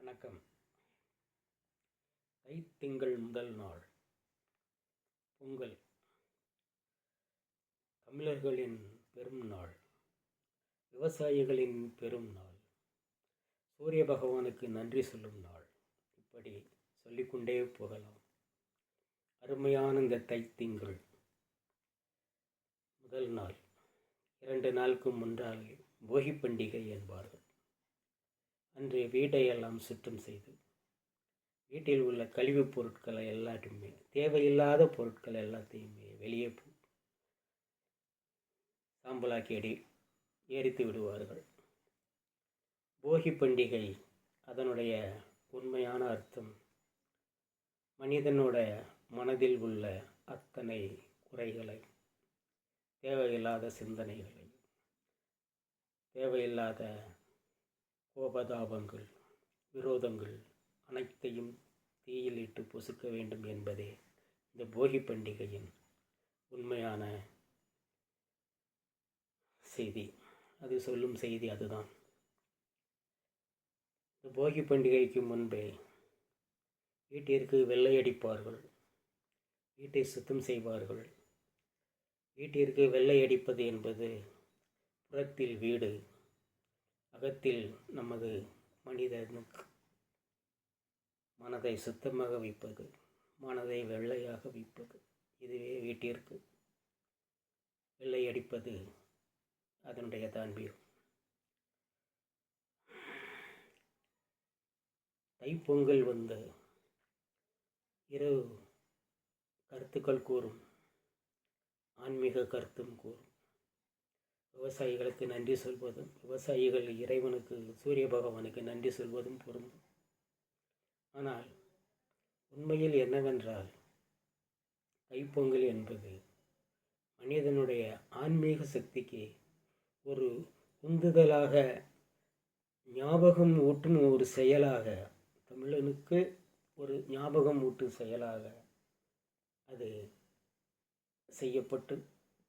வணக்கம். தைத்திங்கள் முதல் நாள் பொங்கல் தமிழர்களின் பெரும் நாள், விவசாயிகளின் பெரும் நாள், சூரிய பகவானுக்கு நன்றி சொல்லும் நாள். இப்படி சொல்லிக்கொண்டே போகலாம். அருமையான இந்த தைத்திங்கள் முதல் நாள் 2 நாளுக்கு முன்னால் போகி பண்டிகை என்பார்கள். அன்று வீட்டையெல்லாம் சுத்தம் செய்து வீட்டில் உள்ள கழிவுப் பொருட்களை எல்லாத்தையுமே, தேவையில்லாத பொருட்கள் எல்லாத்தையுமே வெளியே சாம்பலாக்கி எரித்து விடுவார்கள். போகி பண்டிகை அதனுடைய உண்மையான அர்த்தம் மனிதனோட மனதில் உள்ள அத்தனை குறைகளை, தேவையில்லாத சிந்தனைகளை, தேவையில்லாத கோபதாபங்கள், விரோதங்கள் அனைத்தையும் தீயில் இட்டு பொசுக்க வேண்டும் என்பதே இந்த போகி பண்டிகையின் உண்மையான செய்தி. அது சொல்லும் செய்தி அதுதான். இந்த போகி பண்டிகைக்கு முன்பே வீட்டிற்கு வெள்ளை அடிப்பார்கள், வீட்டை சுத்தம் செய்வார்கள். வீட்டிற்கு வெள்ளை அடிப்பது என்பது புறத்தில் வீடு, அகத்தில் நமது மனிதனுக்கு மனதை சுத்தமாக வைப்பது, மனதை வெள்ளையாக வைப்பது. இதுவே வீட்டிற்கு வெள்ளை அடிப்பது அதனுடைய தான்பீகம். தைப்பொங்கல் வந்து இரவு கருத்துக்கள் கூறும், ஆன்மீக கருத்தும் கூறும். விவசாயிகளுக்கு நன்றி சொல்வதும், விவசாயிகள் இறைவனுக்கு, சூரிய பகவானுக்கு நன்றி சொல்வதும் பொருந்தும். ஆனால் உண்மையில் என்னவென்றால், தைப்பொங்கல் என்பது மனிதனுடைய ஆன்மீக சக்திக்கு ஒரு உந்துதலாக, ஞாபகம் ஊட்டும் ஒரு செயலாக, தமிழனுக்கு ஒரு ஞாபகம் ஊட்டும் செயலாக அது செய்யப்பட்டு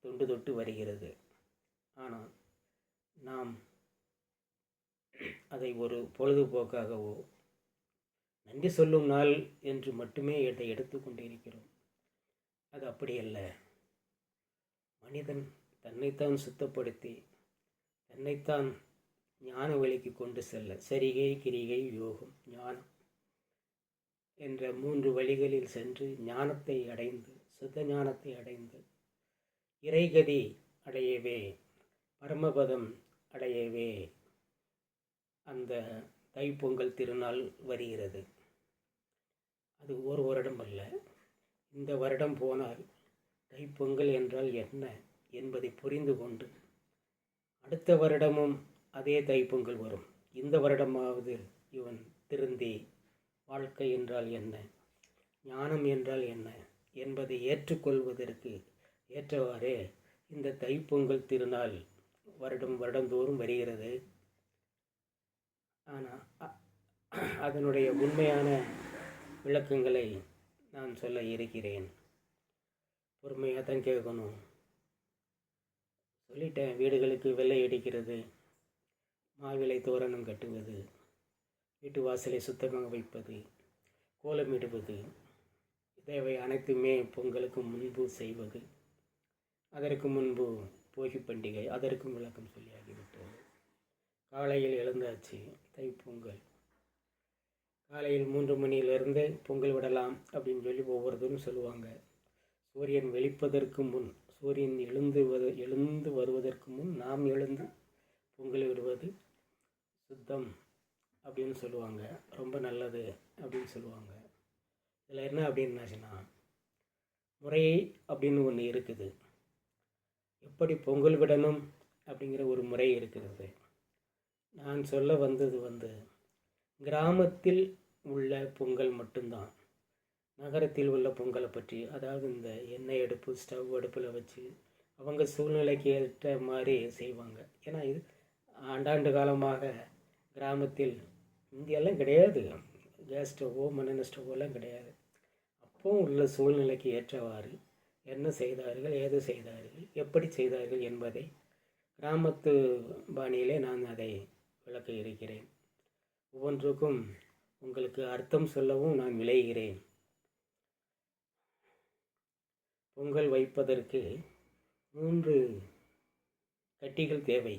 தொண்டு தொட்டு வருகிறது. ஆனால் நாம் அதை ஒரு பொழுதுபோக்காகவோ நன்றி சொல்லும் நாள் என்று மட்டுமே இதை எடுத்துக்கொண்டிருக்கிறோம். அது அப்படியல்ல. மனிதன் தன்னைத்தான் சுத்தப்படுத்தி, தன்னைத்தான் ஞான வழிக்கு கொண்டு செல்ல, சரிகை, கிரிகை, யோகம், ஞானம் என்ற 3 வழிகளில் சென்று ஞானத்தை அடைந்து, சுத்த ஞானத்தை அடைந்து, இறைகதி அடையவே, பரமபதம் அடையவே அந்த தைப்பொங்கல் திருநாள் வருகிறது. அது ஒரு வருடம் அல்ல. இந்த வருடம் போனால் தைப்பொங்கல் என்றால் என்ன என்பதை புரிந்து கொண்டு அடுத்த வருடமும் அதே தைப்பொங்கல் வரும். இந்த வருடமாவது இவன் திருந்தி வாழ்க்கை என்றால் என்ன, ஞானம் என்றால் என்ன என்பதை ஏற்றுக்கொள்வதற்கு ஏற்றவாறே இந்த தைப்பொங்கல் திருநாள் வருடந்தோறும் வருகிறது. ஆனால் அதனுடைய உண்மையான விளக்கங்களை நான் சொல்ல இருக்கிறேன். பொறுமையாக தான் கேட்கணும். சொல்லிட்டேன். வீடுகளுக்கு வெள்ளை அடிக்கிறது, மாவிலை தோரணம் கட்டுவது, வீட்டு வாசலை சுத்தமாக வைப்பது, கோலமிடுவது, தேவை அனைத்துமே பொங்கலுக்கு முன்பு செய்வது. அதற்கு முன்பு போகி பண்டிகை, அதற்கும் விளக்கம் சொல்லியாகிவிட்டது. காலையில் எழுந்தாச்சு, தைப்பொங்கல். காலையில் 3 மணியிலிருந்து பொங்கல் விடலாம் அப்படின்னு சொல்லி ஒவ்வொருத்தரும் சொல்லுவாங்க. சூரியன் வெளிப்பதற்கு முன், சூரியன் எழுந்து வருவதற்கு முன் நாம் எழுந்து பொங்கல் விடுவது சுத்தம் அப்படின்னு சொல்லுவாங்க. ரொம்ப நல்லது அப்படின்னு சொல்லுவாங்க. இதில் என்ன அப்படின்னாச்சுன்னா, முறை அப்படின்னு ஒன்று இருக்குது. எப்படி பொங்கல் விடணும் அப்படிங்கிற ஒரு முறை இருக்கிறது. நான் சொல்ல வந்தது கிராமத்தில் உள்ள பொங்கல் மட்டும்தான். நகரத்தில் உள்ள பொங்கலை பற்றி, அதாவது இந்த எண்ணெய் அடுப்பு, ஸ்டவ் அடுப்பில் வச்சு அவங்க சூழ்நிலைக்கு ஏற்ற மாதிரி செய்வாங்க. ஏன்னா இது ஆண்டாண்டு காலமாக கிராமத்தில் இந்தியெல்லாம் கிடையாது, கேஸ் ஸ்டவ்வோ மண்ணெண்ணெய் ஸ்டவ்வெல்லாம் கிடையாது. அப்போ உள்ள சூழ்நிலைக்கு ஏற்றவாறு என்ன செய்தார்கள், ஏது செய்தார்கள், எப்படி செய்தார்கள் என்பதை கிராமத்து பாணியிலே நான் அதை விளக்க இருக்கிறேன். ஒவ்வொன்றுக்கும் உங்களுக்கு அர்த்தம் சொல்லவும் நான் விளைகிறேன். பொங்கல் வைப்பதற்கு 3 கட்டிகள் தேவை.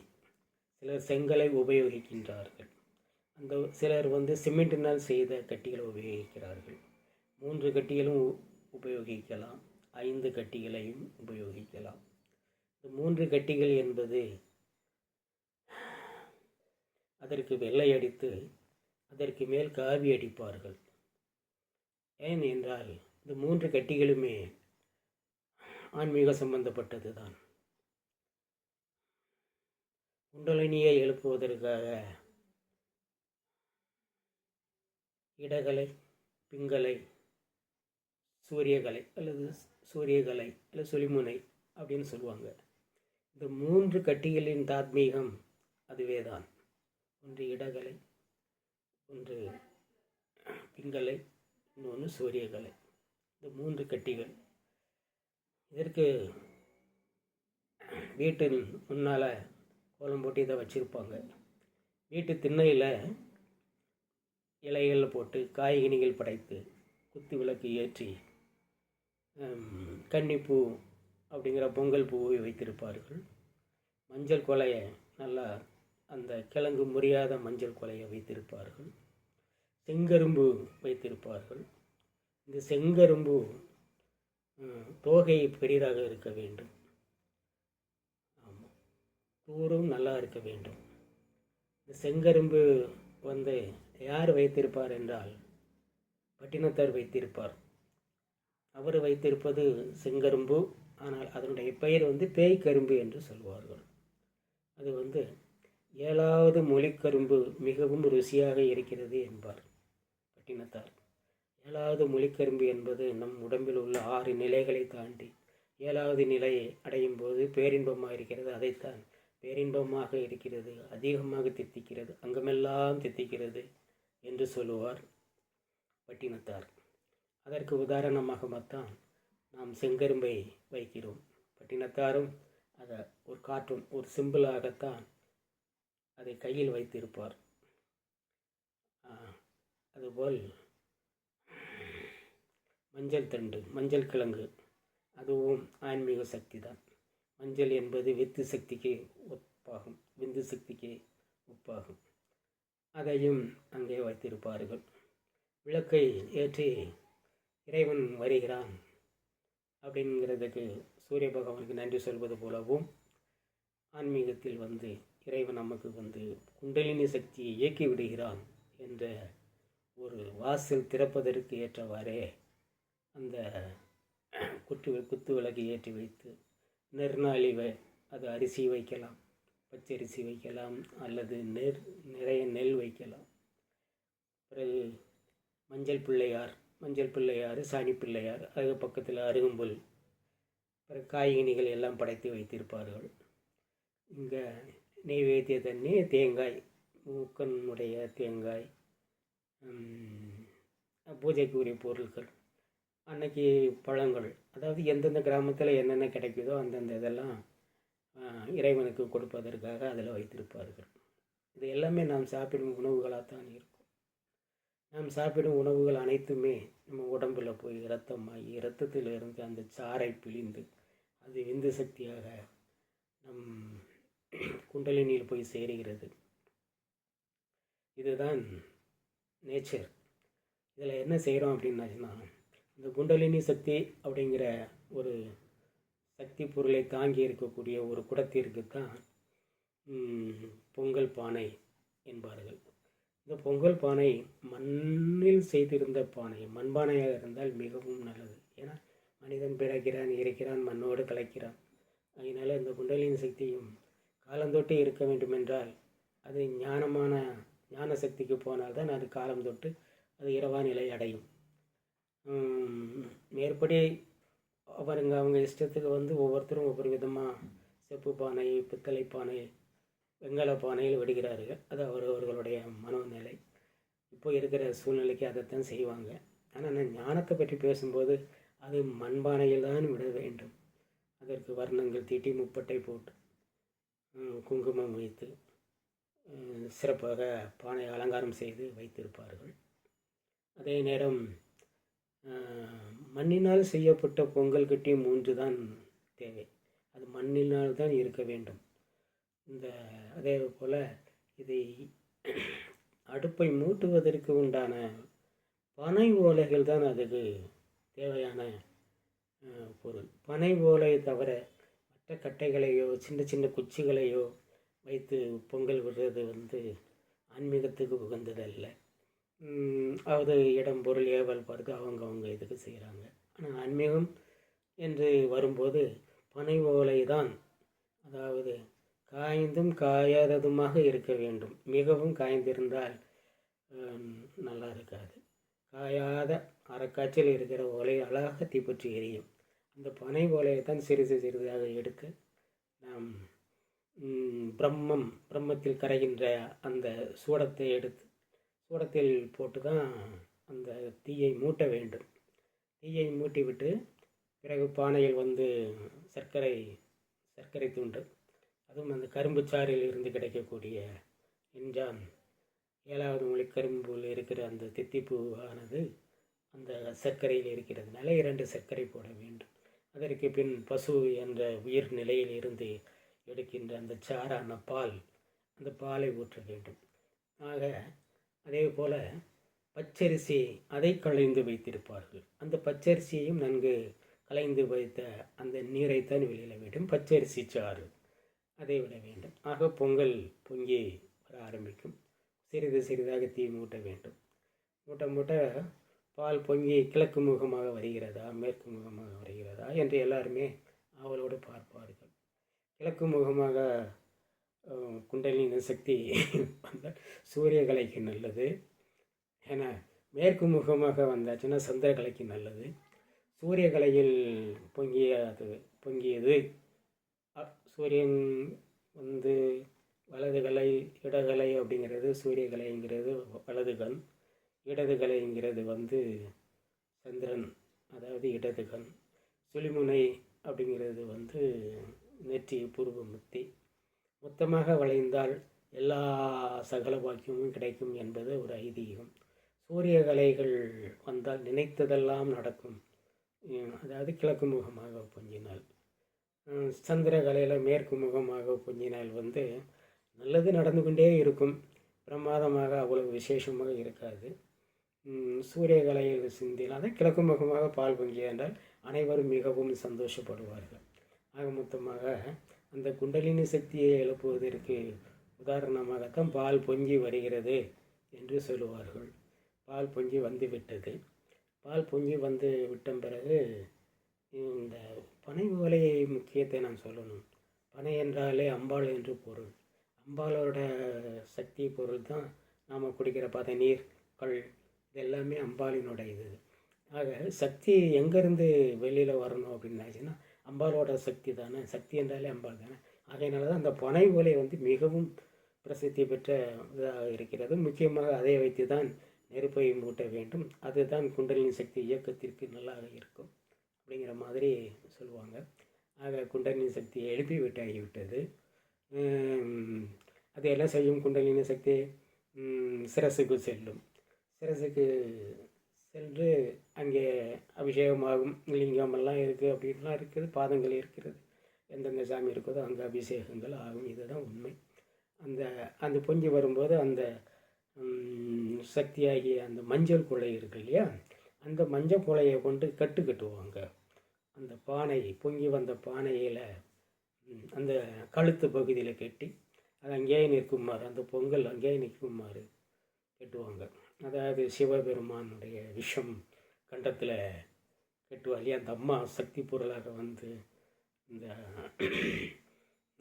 சிலர் செங்கலை உபயோகிக்கின்றார்கள். சிலர் சிமெண்டினால் செய்த கட்டிகளை உபயோகிக்கிறார்கள். 3 கட்டிகளும் உபயோகிக்கலாம், 5 கட்டிகளையும் உபயோகிக்கலாம். இந்த 3 கட்டிகள் என்பது அதற்கு வெள்ளை அடித்து அதற்கு மேல் காவி அடிப்பார்கள். ஏன் என்றால் இந்த 3 கட்டிகளுமே ஆன்மீக சம்பந்தப்பட்டது தான். குண்டலினியை எழுப்புவதற்காக இடகலை, பிங்கலை, சூரியகலை அல்லது சூரியகலை அல்லது சுழிமுனை அப்படின்னு சொல்லுவாங்க. இந்த 3 கட்டிகளின் தாத்மீகம் அதுவே தான். ஒன்று இடகலை, ஒன்று பிங்கலை, இன்னொன்று சூரியகலை. இந்த 3 கட்டிகள் இதற்கு வீட்டின் முன்னால் கோலம் போட்டு இதை வச்சுருப்பாங்க. வீட்டு திண்ணையில் இலைகள் போட்டு காய்கனிகள் படைத்து குத்து விளக்கு ஏற்றி கன்னிப்பூ அப்படிங்கிற பொங்கல் பூவை வைத்திருப்பார்கள். மஞ்சள் கொலையை நல்லா அந்த கிழங்கு முறியாத மஞ்சள் கொலையை வைத்திருப்பார்கள். செங்கரும்பு வைத்திருப்பார்கள். இந்த செங்கரும்பு தோகை பெரிதாக இருக்க வேண்டும். ஆமாம், தூரும் நல்லா இருக்க வேண்டும். இந்த செங்கரும்பு யார் வைத்திருப்பார் என்றால் பட்டினத்தார் வைத்திருப்பார். அவர் வைத்திருப்பது செங்கரும்பு, ஆனால் அதனுடைய பெயர் பேய் கரும்பு என்று சொல்வார்கள். அது 7வது மொழிக்கரும்பு மிகவும் ருசியாக இருக்கிறது என்பார் பட்டினத்தார். 7வது மொழிக்கரும்பு என்பது நம் உடம்பில் உள்ள 6 நிலைகளை தாண்டி 7வது நிலையை அடையும் போது பேரின்பமாக இருக்கிறது. அதைத்தான் பேரின்பமாக இருக்கிறது, அதிகமாக தித்திக்கிறது, அங்கமெல்லாம் தித்திக்கிறது என்று சொல்லுவார் பட்டினத்தார். அதற்கு உதாரணமாகத்தான் நாம் செங்கரும்பை வைக்கிறோம். பட்டினத்தாரும் அதை ஒரு கார்ட்டூன், ஒரு சிம்பிளாகத்தான் அதை கையில் வைத்திருப்பார். அதுபோல் மஞ்சள் தண்டு, மஞ்சள் கிழங்கு, அதுவும் ஆன்மீக சக்தி தான். மஞ்சள் என்பது வித்து சக்திக்கு ஒப்பாகும், விந்து சக்திக்கு ஒப்பாகும். அதையும் அங்கே வைத்திருப்பார்கள். விளக்கை ஏற்றி இறைவன் வருகிறான் அப்படிங்கிறதுக்கு சூரிய பகவானுக்கு நன்றி சொல்வது போலவும், ஆன்மீகத்தில் இறைவன் நமக்கு குண்டலினி சக்தியை இயக்கி விடுகிறான் என்ற ஒரு வாசல் திறப்பதற்கு ஏற்றவாறே அந்த குத்து விளக்கு ஏற்றி வைத்து நெற்நாளி அது அரிசி வைக்கலாம், பச்சரிசி வைக்கலாம், அல்லது நிறைய நெல் வைக்கலாம். பிறகு மஞ்சள் பிள்ளையார், சாணி பிள்ளையார், அது பக்கத்தில் அருகம்புல், பிறகு காய்கனிகள் எல்லாம் படைத்து வைத்திருப்பார்கள். இங்கே நெய்வேத்திய தண்ணி, தேங்காய், மூக்கனுடைய தேங்காய், பூஜைக்கு உரிய பொருட்கள், அன்னைக்கு பழங்கள், அதாவது எந்தெந்த கிராமத்தில் என்னென்ன கிடைக்குதோ அந்தந்த இதெல்லாம் இறைவனுக்கு கொடுப்பதற்காக அதில் வைத்திருப்பார்கள். இது எல்லாமே நாம் சாப்பிடும் உணவுகளாகத்தான் இருக்கும். நாம் சாப்பிடும் உணவுகள் அனைத்துமே நம்ம உடம்பில் போய் இரத்தமாகி, இரத்தத்திலிருந்து அந்த சாறை பிழிந்து அது விந்து சக்தியாக நம் குண்டலினியில் போய் சேருகிறது. இதுதான் நேச்சர். இதில் என்ன செய்கிறோம் அப்படின்னாச்சுன்னா, இந்த குண்டலினி சக்தி அப்படிங்கிற ஒரு சக்தி பொருளை தாங்கி இருக்கக்கூடிய ஒரு குடத்திற்கு தான் பொங்கல் பானை என்பார்கள். இந்த பொங்கல் பானை மண்ணில் செய்திருந்த பானை, மண்பானையாக இருந்தால் மிகவும் நல்லது. ஏன்னா மனிதன் பிறக்கிறான், இருக்கிறான், மண்ணோடு கலக்கிறான். அதனால் இந்த குண்டலினி சக்தியும் காலந்தொட்டு இருக்க வேண்டுமென்றால் அது ஞான சக்திக்கு போனால்தான் அது காலம் தொட்டு அது இரவா நிலை அடையும். மேற்படி அவங்க இஷ்டத்துக்கு ஒவ்வொருத்தரும் ஒவ்வொரு விதமாக செப்பு பானை, பித்தளை பானை, வெங்கல பானையில் விடுகிறார்கள். அது அவர்களுடைய மனோநிலை. இப்போ இருக்கிற சூழ்நிலைக்கு அதைத்தான் செய்வாங்க. ஆனால் நான் ஞானத்தை பற்றி பேசும்போது அது மண்பானையில் தான் விட வேண்டும். அதற்கு வர்ணங்கள் தீட்டி, முப்பட்டை போட்டு, குங்குமம் வைத்து சிறப்பாக பானை அலங்காரம் செய்து வைத்திருப்பார்கள். அதே நேரம் மண்ணினால் செய்யப்பட்ட பொங்கல் கட்டி 3 தான் தேவை. அது மண்ணினால் தான் இருக்க வேண்டும். அதே போல் இதை அடுப்பை மூட்டுவதற்கு உண்டான பனை ஓலைகள் தான் அதுக்கு தேவையான பொருள். பனை ஓலை தவிர மற்ற கட்டைகளையோ சின்ன சின்ன குச்சிகளையோ வைத்து பொங்கல் விடுறது ஆன்மீகத்துக்கு உகந்ததல்ல. அது இடம் பொருள் ஏவல் பார்த்து அவங்க இதுக்கு செய்கிறாங்க. ஆனால் ஆன்மீகம் என்று வரும்போது பனை ஓலை தான், அதாவது காய்ந்தும் காயாததுமாக இருக்க வேண்டும். மிகவும் காய்ந்திருந்தால் நல்லா இருக்காது. காயாத அரைக்காய்ச்சல் இருக்கிற ஓலை அழகாக தீப்பற்றி எரியும். அந்த பனை ஓலையை தான் சிறிது சிறிதாக எடுத்து நாம் பிரம்மத்தில் கரைகின்ற அந்த சூடத்தை எடுத்து சூடத்தில் போட்டு தான் அந்த தீயை மூட்ட வேண்டும். தீயை மூட்டிவிட்டு பிறகு பானையில் சர்க்கரை துண்டு, அதுவும் அந்த கரும்பு சாறில் இருந்து கிடைக்கக்கூடிய என்ஜான் 7வது மொழி கரும்பில் இருக்கிற அந்த தித்திப்பு ஆனது அந்த சர்க்கரையில் இருக்கிறதுனால 2 சர்க்கரை போட வேண்டும். அதற்கு பின் பசு என்ற உயிர் நிலையில் இருந்து எடுக்கின்ற அந்த சாரான பால், அந்த பாலை ஊற்ற வேண்டும். ஆக அதே போல் பச்சரிசி அதை களைந்து வைத்திருப்பார்கள். அந்த பச்சரிசியையும் நன்கு களைந்து வைத்த அந்த நீரைத்தான் வெளியிட வேண்டும். பச்சரிசி சாறு அதை விட வேண்டும். ஆக பொங்கல் பொங்கி வர ஆரம்பிக்கும். சிறிது சிறிதாக தீ மூட்ட வேண்டும். மூட்ட பால் பொங்கி கிழக்கு முகமாக வருகிறதா மேற்கு முகமாக வருகிறதா என்று எல்லாருமே ஆவலோடு பார்ப்பார்கள். கிழக்கு முகமாக குண்டலினி சக்தி வந்தால் சூரியகலைக்கு நல்லது. ஏன்னா மேற்கு முகமாக வந்தாச்சுன்னா சந்திரகலைக்கு நல்லது. சூரியகலையில் பொங்கியது சூரியன் வலதுகலை இடகலை அப்படிங்கிறது, சூரியகலைங்கிறது வலதுகண், இடதுகலைங்கிறது சந்திரன், அதாவது இடதுகண். சுழிமுனை அப்படிங்கிறது நெற்றி பூர்வ முத்தி. மொத்தமாக வளைந்தால் எல்லா சகல பாக்கியமும் கிடைக்கும் என்பது ஒரு ஐதீகம். சூரியகலைகள் வந்தால் நினைத்ததெல்லாம் நடக்கும், அதாவது கிழக்கு முகமாக பொங்கினால். சந்திரகலையில் மேற்கு முகமாக பொங்கினால் நல்லது நடந்து கொண்டே இருக்கும், பிரமாதமாக அவ்வளவு விசேஷமாக இருக்காது. சூரியகலையில் சிந்தினால் தான் கிழக்கு முகமாக பால் பொங்கிய என்றால் அனைவரும் மிகவும் சந்தோஷப்படுவார்கள். ஆக மொத்தமாக அந்த குண்டலினி சக்தியை எழுப்புவதற்கு உதாரணமாகத்தான் பால் பொங்கி வருகிறது என்று சொல்லுவார்கள். பால் பொங்கி விட்டது. பால் பொங்கி விட்ட பிறகு இந்த பனை ஓலையை முக்கியத்தை நான் சொல்லணும். பனை என்றாலே அம்பாள் என்று பொருள். அம்பாளோட சக்தி பொருள் தான் நாம் குடிக்கிற பதநீர், கள், இது எல்லாமே அம்பாளினோட இது. ஆக சக்தி எங்கேருந்து வெளியில் வரணும் அப்படின்னாச்சுன்னா அம்பாளோட சக்தி தானே. சக்தி என்றாலே அம்பாள் தானே. அதனால தான் அந்த பனை ஓலை மிகவும் பிரசித்தி பெற்ற இதாக இருக்கிறது. முக்கியமாக அதை வைத்து தான் நெருப்பை மூட்ட வேண்டும். அதுதான் குண்டலினி சக்தி இயக்கத்திற்கு நல்லாக இருக்கும் அப்படிங்கிற மாதிரி சொல்லுவாங்க. ஆக குண்டலினி சக்தியை எழுப்பி விட்டாகிவிட்டது. அது என்ன செய்யும்? குண்டலினி சக்தி சிரசுக்கு செல்லும். சிரசுக்கு சென்று அங்கே அபிஷேகமாகும். லிங்கமெல்லாம் இருக்குது, அப்படின்லாம் இருக்குது, பாதங்கள் இருக்கிறது. எந்தெந்த சாமி இருக்குதோ அங்கே அபிஷேகங்கள் ஆகும். இதுதான் உண்மை. அந்த பொங்கி வரும்போது அந்த சக்தியாகிய அந்த மஞ்சள் குலை இருக்கு இல்லையா, அந்த மஞ்சள் குலையை கொண்டு கட்டுவாங்க. அந்த பானை பொங்கி வந்த பானையில் அந்த கழுத்து பகுதியில் கட்டி அது அங்கேயே நிற்குமாறு, அந்த பொங்கல் அங்கேயே நிற்குமாறு கட்டுவாங்க. அதாவது சிவபெருமானுடைய விஷம் கண்டத்தில் கட்டுவாள் இல்லையா, அந்த அம்மா சக்தி பொருளாக இந்த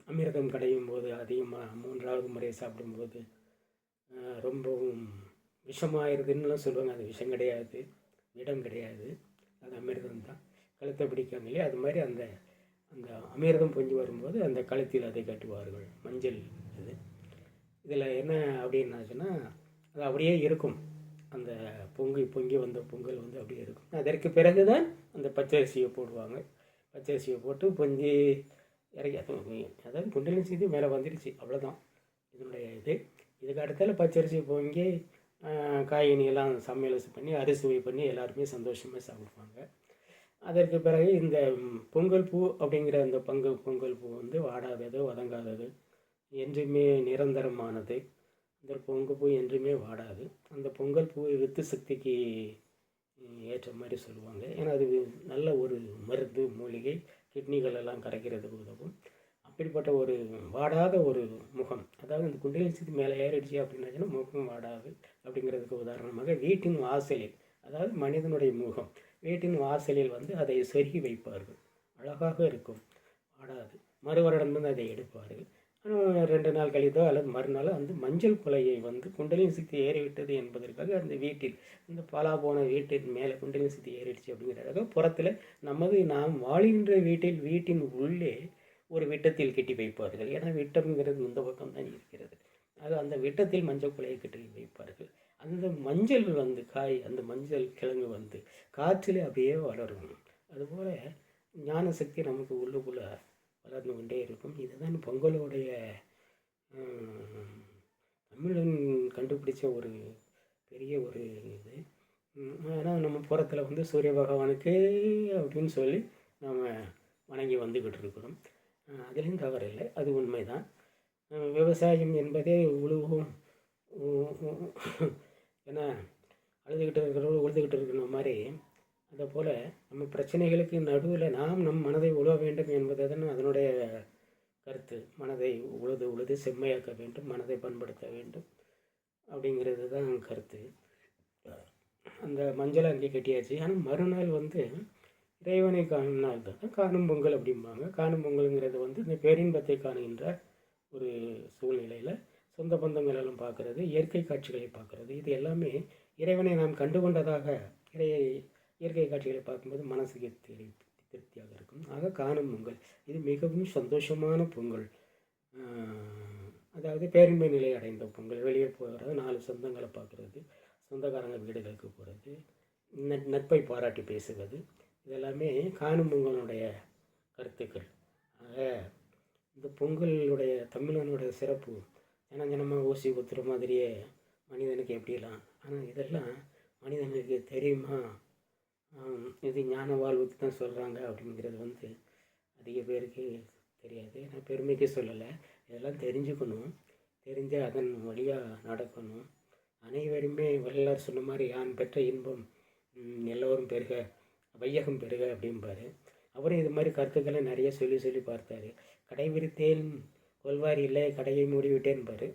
அமிர்தம் கடையும் போது அதிகமாக 3வது முறை சாப்பிடும்போது ரொம்பவும் விஷமாயிருதுன்னுலாம் சொல்லுவாங்க. அது விஷம் கிடையாது, இடம் கிடையாது, அது அமிர்தம் தான். கழுத்தை பிடிக்காங்க இல்லையா, அது மாதிரி அந்த அமிர்தம் பொங்கி வரும்போது அந்த கழுத்தில் அதை கட்டுவார்கள். மஞ்சள் இதில் என்ன அப்படின்னாச்சுன்னா அது அப்படியே இருக்கும். அந்த பொங்கி வந்த பொங்கல் அப்படியே இருக்கும். அதற்கு பிறகு தான் அந்த பச்சரிசியை போடுவாங்க. பச்சரிசியை போட்டு பொங்கி இறக்கி, அதாவது குண்டலினி சக்தி மேலே வந்துடுச்சு, அவ்வளோதான் இதனுடைய இது. இதுக்கு அடுத்தால பச்சரிசி பொங்கி காய்கனியெல்லாம் சமையல் பண்ணி அறுசுவை பண்ணி எல்லாருமே சந்தோஷமாக சாப்பிடுவாங்க. அதற்கு பிறகு இந்த பொங்கல் பூ அப்படிங்கிற அந்த பொங்கல் பூ வந்து வாடாதது, வதங்காதது, என்றுமே நிரந்தரமானது. இந்த பொங்கல் பூ என்றுமே வாடாது. அந்த பொங்கல் பூ வித்து சக்திக்கு ஏற்ற மாதிரி சொல்லுவாங்க. ஏன்னா அது நல்ல ஒரு மருந்து, மூலிகை, கிட்னிகள் எல்லாம் கரைக்கிறதுக்கு உதவும். அப்படிப்பட்ட ஒரு வாடாத ஒரு முகம், அதாவது அந்த குண்டலினி சக்தி மேலே ஏறிடுச்சு அப்படின்னாச்சுன்னா முகம் வாடாது. அப்படிங்கிறதுக்கு உதாரணமாக வீட்டின் வாசலில், அதாவது மனிதனுடைய முகம் வீட்டின் வாசலில் வந்து அதை செருகி வைப்பார்கள். அழகாக இருக்கும், வாடாது. மறுவருடம் வந்து அதை எடுப்பார்கள். 2 நாள் கழித்தோ அல்லது மறுநாளோ அந்த மஞ்சள் குலையை வந்து குண்டலினி சக்தி ஏறிவிட்டது என்பதற்காக அந்த வீட்டில், இந்த பாலா போன வீட்டின் மேலே குண்டலினி சக்தி ஏறிடுச்சு அப்படிங்கிறதுக்காக புறத்தில் நாம் வாழ்கின்ற வீட்டின் உள்ளே ஒரு விட்டத்தில் கட்டி வைப்பார்கள். ஏன்னா விட்டம்ங்கிறது இந்த பக்கம் தான் இருக்கிறது. அந்த விட்டத்தில் மஞ்சள் குலையை கட்டி வைப்பார்கள். அந்த மஞ்சள் வந்து அந்த மஞ்சள் கிழங்கு வந்து காற்றில் அப்படியே வளரும். அதுபோல் ஞான சக்தி நமக்கு உள்ளுக்குள்ளே வளர்ந்து கொண்டே இருக்கும். இதுதான் பொங்கலோடைய தமிழன் கண்டுபிடிச்ச ஒரு பெரிய ஒரு இது. ஆனால் நம்ம புறத்தில் வந்து சூரிய பகவானுக்கு அப்படின்னு சொல்லி நம்ம வணங்கி வந்துக்கிட்டு இருக்கிறோம். அதுலேயும் தவறில்லை, அது உண்மைதான். விவசாயம் என்பதே உழுவும், ஏன்னா அழுதுகிட்டு இருக்கிறவங்க உழுதுகிட்டு இருக்கிற மாதிரி, அதை போல் நம்ம பிரச்சனைகளுக்கு நடுவில் நாம் நம் மனதை உழுவ வேண்டும் என்பது தான் அதனுடைய கருத்து. மனதை உழுது செம்மையாக்க வேண்டும், மனதை பண்படுத்த வேண்டும் அப்படிங்கிறது தான் கருத்து. அந்த மஞ்சளை அங்கே கட்டியாச்சு. ஆனால் மறுநாள் வந்து இறைவனை காணும் நாள் தான் காணும் பொங்கல் அப்படிம்பாங்க. காணும் பொங்கலுங்கிறது வந்து இந்த பேரின்பத்தை காணுகின்ற ஒரு சூழ்நிலையில் சொந்த பந்தங்கள் எல்லாம் பார்க்குறது, இயற்கை காட்சிகளை பார்க்குறது, இது எல்லாமே இறைவனை நாம் கண்டுகொண்டதாக இயற்கை காட்சிகளை பார்க்கும்போது மனசுக்கு திருப்தியாக இருக்கும். ஆக காணும் பொங்கல் இது மிகவும் சந்தோஷமான பொங்கல். அதாவது பேரின்பை நிலை அடைந்த பொங்கல். வெளியே போகிறது, 4 சொந்தங்களை பார்க்குறது, சொந்தக்காரங்க வீடுகளுக்கு போகிறது, நட்பை பாராட்டி பேசுவது, இதெல்லாமே காணும் பொங்கலுடைய கருத்துக்கள். ஆக இந்த பொங்கலுடைய தமிழனுடைய சிறப்பு ஜனமாக ஊசி குத்துற மாதிரியே மனிதனுக்கு எப்படிலாம், ஆனால் இதெல்லாம் மனிதனுக்கு தெரியுமா? இது ஞான வாழ்வுக்கு தான் சொல்கிறாங்க அப்படிங்கிறது வந்து அதிக பேருக்கு தெரியாது. நான் பெருமைக்கு சொல்லலை, இதெல்லாம் தெரிஞ்சுக்கணும். தெரிஞ்சு அதன் வழியாக நடக்கணும். அனைவருமே வள்ளலார் சொன்ன மாதிரி யான் பெற்ற இன்பம் எல்லோரும் பெருக, வையகம் பெருக அப்படிம்பார். அவரும் இது மாதிரி கருத்துக்களை நிறைய சொல்லி பார்த்தார். கடை விரித்தேன் கொள்வார் இல்லை, கடையை மூடிவிட்டேன்பார்.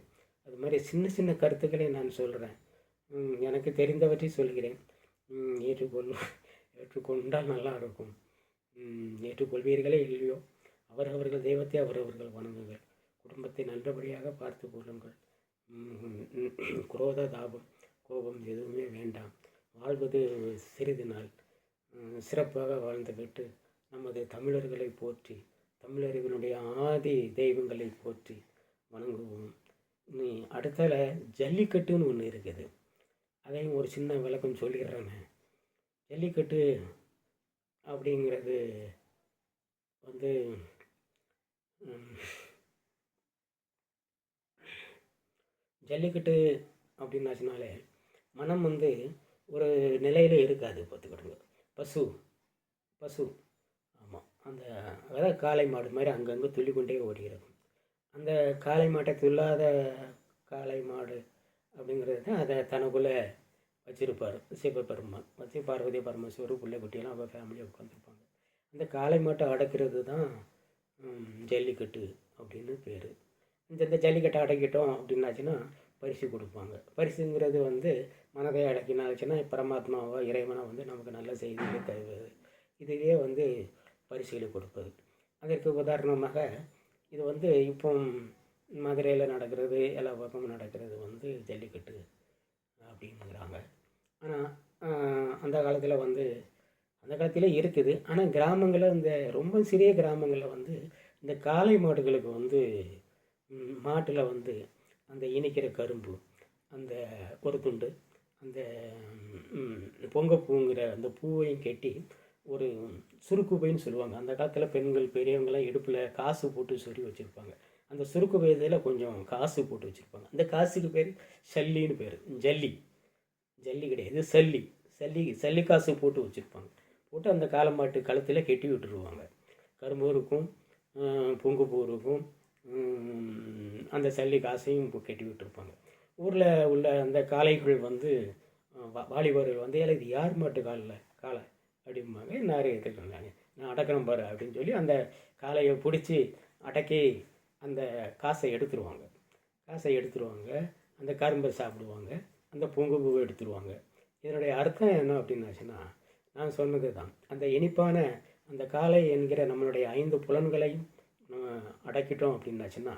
அது மாதிரி சின்ன கருத்துக்களை நான் சொல்கிறேன். எனக்கு தெரிந்தவற்றை சொல்கிறேன். ஏற்றுக்கொண்டால் நல்லா இருக்கும். ஏற்றுக்கொள்வீர்களே இல்லையோ, அவரவர்கள் தெய்வத்தை அவரவர்கள் வணங்குங்கள். குடும்பத்தை நல்லபடியாக பார்த்து கொள்ளுங்கள். குரோத தாபம் கோபம் எதுவுமே வேண்டாம். வாழ்வது சிறிது நாள், சிறப்பாக வாழ்ந்துவிட்டு நமது தமிழர்களை போற்றி, தமிழர்களுடைய ஆதி தெய்வங்களை போற்றி வணங்குவோம். அடுத்தால ஜல்லிக்கட்டுன்னு ஒன்று இருக்குது. அதையும் ஒரு சின்ன விளக்கம் சொல்லிடுறேங்க. ஜல்லிக்கட்டு அப்படிங்கிறது வந்து ஜல்லிக்கட்டு அப்படின்னாச்சுனாலே மனம் வந்து ஒரு நிலையில் இருக்காது. பார்த்துக்கிடுங்க. பசு ஆமாம், அதாவது காளை மாடு மாதிரி அங்கங்கே துள்ளிக்கொண்டே ஓடுகிறது. அந்த காளை மாட்டை துள்ளாத காளை மாடு அப்படிங்கிறது தான் அதை தனக்குள்ளே வச்சுருப்பார் சிவபெருமான். வச்சு பார்வதி பரமேஸ்வரர் பிள்ளை குட்டியெல்லாம் அவள் ஃபேமிலியாக உட்காந்துருப்பாங்க. அந்த காளை மாட்டை அடக்கிறது தான் ஜல்லிக்கட்டு அப்படின்னு பேர். இந்த ஜல்லிக்கட்டை அடக்கிட்டோம் அப்படின்னாச்சுன்னா பரிசு கொடுப்பாங்க. பரிசுங்கிறது வந்து மனதை அடக்கினாச்சுன்னா பரமாத்மாவோ இறைவனோ வந்து நமக்கு நல்ல செய்திகளை தருவது, இதுவே வந்து பரிசுகளை கொடுப்பது. அதற்கு உதாரணமாக இது வந்து இப்போ மதுரையில் நடக்கிறது, எல்லா பக்கமும் நடக்கிறது வந்து ஜல்லிக்கட்டு அப்படிங்கிறாங்க. ஆனால் அந்த காலத்தில் வந்து அந்த காலத்திலே இருக்குது. ஆனால் கிராமங்களில் இந்த ரொம்ப சிறிய கிராமங்களில் வந்து இந்த காளை மாடுகளுக்கு வந்து மாட்டில் வந்து அந்த இனிக்கிற கரும்பு, அந்த ஒரு துண்டு, அந்த பொங்கப்பூங்கிற அந்த பூவையும் கட்டி ஒரு சுருக்கு பைன்னு சொல்லுவாங்க. அந்த காலத்தில் பெண்கள் பெரியவங்களாம் இடுப்பில் காசு போட்டு சொறி வச்சுருப்பாங்க. அந்த சுருக்கு பையதில் கொஞ்சம் காசு போட்டு வச்சுருப்பாங்க. அந்த காசுக்கு பேர் சல்லின்னு பேர், ஜல்லி. ஜல்லி கிடையாது, சல்லி. சல்லி காசு போட்டு வச்சுருப்பாங்க. போட்டு அந்த காளமாட்டு கழுத்தில் கட்டி விட்டுருவாங்க. கரும்பு இருக்கும், பொங்குப்பூ இருக்கும், அந்த சல்லி காசையும் கட்டி விட்டுருப்பாங்க. ஊரில் உள்ள அந்த காளைகள் வந்து வாலிபர்கள் வந்து இது யார் மாட்டு காளை அப்படிம்பாங்க. நிறைய எடுத்துக்கிறாங்க, நான் அடக்கிறேன் பாரு அப்படின்னு சொல்லி அந்த காளையை பிடிச்சி அடக்கி அந்த காசை எடுத்துருவாங்க. அந்த கரும்பை சாப்பிடுவாங்க, அந்த பொங்குப்பூவை எடுத்துருவாங்க. இதனுடைய அர்த்தம் என்ன அப்படின்னாச்சுன்னா, நான் சொன்னது தான், அந்த இனிப்பான அந்த காளை என்கிற நம்மளுடைய 5 புலன்களையும் அடக்கிட்டோம் அப்படின்னாச்சுன்னா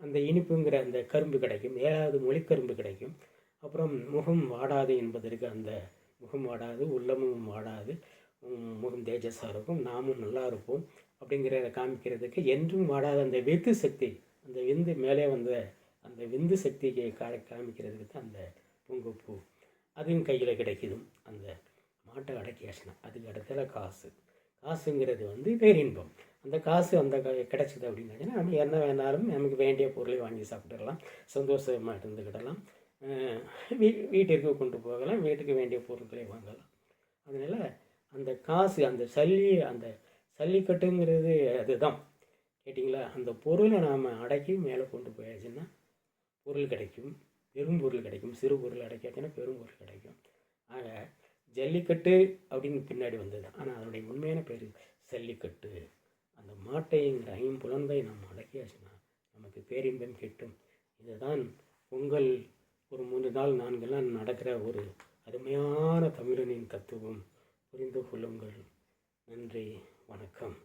அந்த இனிப்புங்கிற அந்த கரும்பு கிடைக்கும். 7வது மொழிக்கரும்பு கிடைக்கும். அப்புறம் முகம் வாடாது என்பதற்கு அந்த முகம் வாடாது, உள்ளமும் வாடாது, முகம் தேஜஸாக இருக்கும், நாமும் நல்லா இருப்போம் அப்படிங்கிறத காமிக்கிறதுக்கு என்றும் வாடாத அந்த விந்து சக்தி, அந்த விந்து மேலே வந்த அந்த விந்து சக்தியை காமிக்கிறதுக்கு தான் அந்த பொங்குப்பூ. அதுவும் கையில் கிடைக்குது. அந்த மாட்டை அடக்கியாச்சுன்னா அதுக்கு இடத்துல காசுங்கிறது வந்து பேரின்பம். அந்த காசு அந்த கிடச்சிது அப்படின்னாச்சுன்னா நம்ம என்ன வேணாலும் நமக்கு வேண்டிய பொருளை வாங்கி சாப்பிட்டுடலாம், சந்தோஷமாக இருந்துக்கிடலாம், வீட்டிற்கு கொண்டு போகலாம், வீட்டுக்கு வேண்டிய பொருட்களை வாங்கலாம். அதனால் அந்த காசு, அந்த சல்லிக்கட்டுங்கிறது அதுதான். கேட்டிங்களா? அந்த பொருளை நாம் அடக்கி மேலே கொண்டு போயாச்சுன்னா பொருள் கிடைக்கும், பெரும் பொருள் கிடைக்கும். சிறு பொருள் அடைக்காச்சுன்னா பெரும் பொருள் கிடைக்கும். ஆக ஜல்லிக்கட்டு அப்படின்னு பின்னாடி வந்தது, ஆனால் அதனுடைய உண்மையான பேர் சல்லிக்கட்டு. அந்த மாட்டைங்கிற 5 நம்ம அடக்கியாச்சுன்னா நமக்கு பேரின்பம் கிட்டும். இதுதான் பொங்கல் ஒரு 3 நாள் 4 நாள் நடக்கிற ஒரு அருமையான தமிழனின் தத்துவம். புரிந்து கொள்ளுங்கள். நன்றி, வணக்கம்.